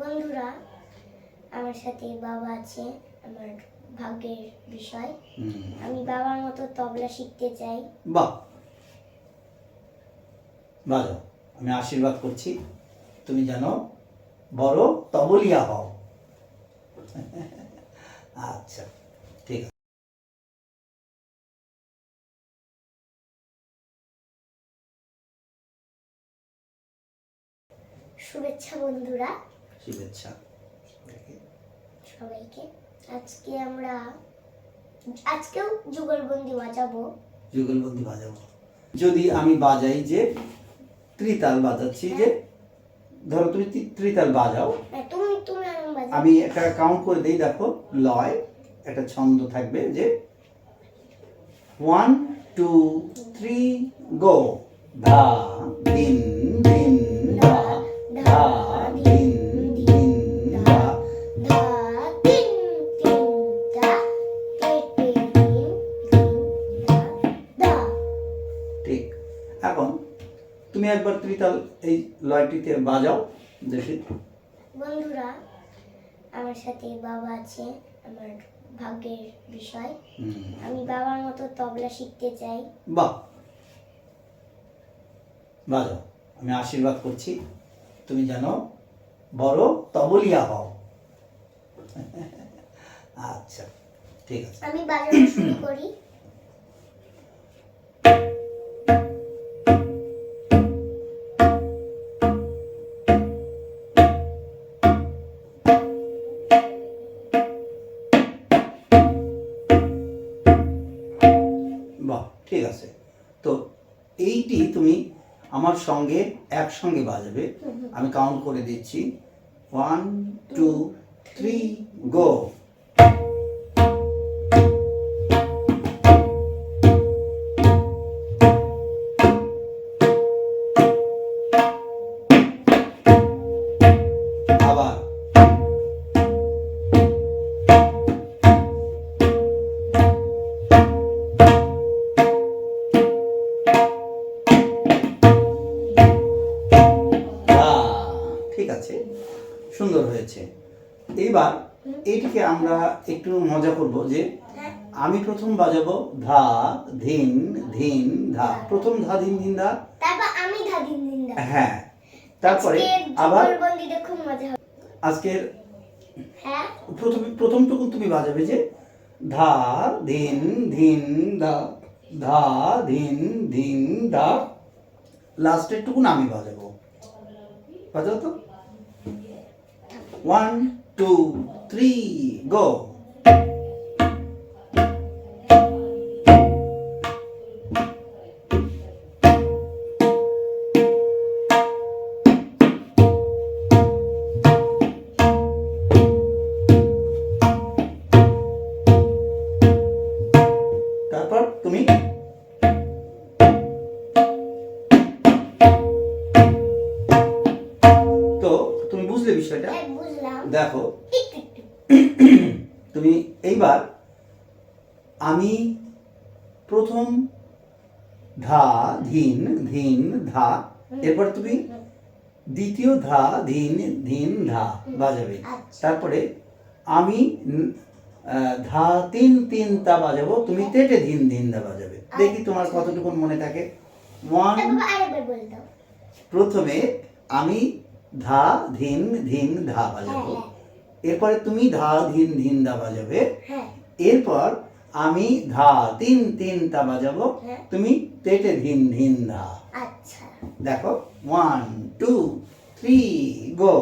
বন্ধুরা, আমার সাথে বাবা আছে, আমার ভাগ্যের বিষয়। আমি বাবার মতো তবলা শিখতে চাই। বাহ, বাজাও। আমি আশীর্বাদ করছি তুমি যেন বড় তবলিয়া হও। আচ্ছা, ঠিক আছে। শুভেচ্ছা বন্ধুরা, শুভেচ্ছা সবাইকে। আজকেও যুগলবন্দি বাজাবো। যুগলবন্দি বাজাবো। যদি আমি বাজাই যে ত্রিতাল বাজাচ্ছি, যে ধরো তুমি ত্রিতাল বাজাও, তুমি আমি একটা কাউন্ট করে দিই। দেখো, লয় একটা ছন্দ থাকবে যে 1 2 3 গো। ধা ধিন ধিন ধা, ধা ধিন ধিন ধা, ধা তিন তিন ধা, তে তে তিন তিন ধা ধা। ঠিক। এখন তুমি একবার ত্রিতাল এই লয়টিতে বাজাও দেখি। বন্ধুরা, আমার সাথে বাবা আছে, আমার ভাগ্যের বিষয়। আমি বাবার মতো তবলা শিখতে চাই। বাহ, বাজাও। আমি আশীর্বাদ করছি তুমি যেন বড় তবলিয়া হও। আচ্ছা, ঠিক আছে। আমি বাজানো শুরু করি। বাহ, ঠিক আছে। তো এইটি তুমি আমার সঙ্গে একসঙ্গে বাজাবে। আমি কাউন্ট করে দিচ্ছি। 1 2 3 গো। আবার ঠিক আছে, সুন্দর হয়েছে। এইবার এইটিকে আমরা একটু মজা করব যে আমি প্রথম বাজাবো ধা ধিন ধিন ধা। প্রথম ধা ধিন ধিন ধা, তারপর আমি ধা দিন দিন ধা। হ্যাঁ। তারপরে আবার যুগলবন্দিতে খুব মজা হবে। আজকের হ্যাঁ, প্রথমটুকু তুমি বাজাবে যে ধা ধিন ধিন ধা, ধা ধিন ধিন ধা। লাস্টের টুকুন আমি বাজাবো। বাজাও তো। 1 2 3 গো। তারপর তুমি তো তুমি বুঝলে বিষয়টা। বুঝলাম। দেখো, তুমি এইবার আমি প্রথম ধা ধিন ধিন ধা, এরপর তুমি দ্বিতীয় ধা ধিন ধিন ধা বাজাবে। তারপরে আমি ধা তিন তিন তা বাজাবো, তুমি তেটে ধিন ধিন ধা বাজাবে। দেখি তোমার কতটুকু মনে থাকে। প্রথমে আমি ধা ধিন ধিন ধা বাজাবো, এরপরে তুমি ধা ধিন ধিন ধা বাজাবে, এরপর আমি ধা তিন তিন তা বাজাবো, তুমি তেটে ধিন ধিন ধা। আচ্ছা, দেখো, 1 2 3 গো।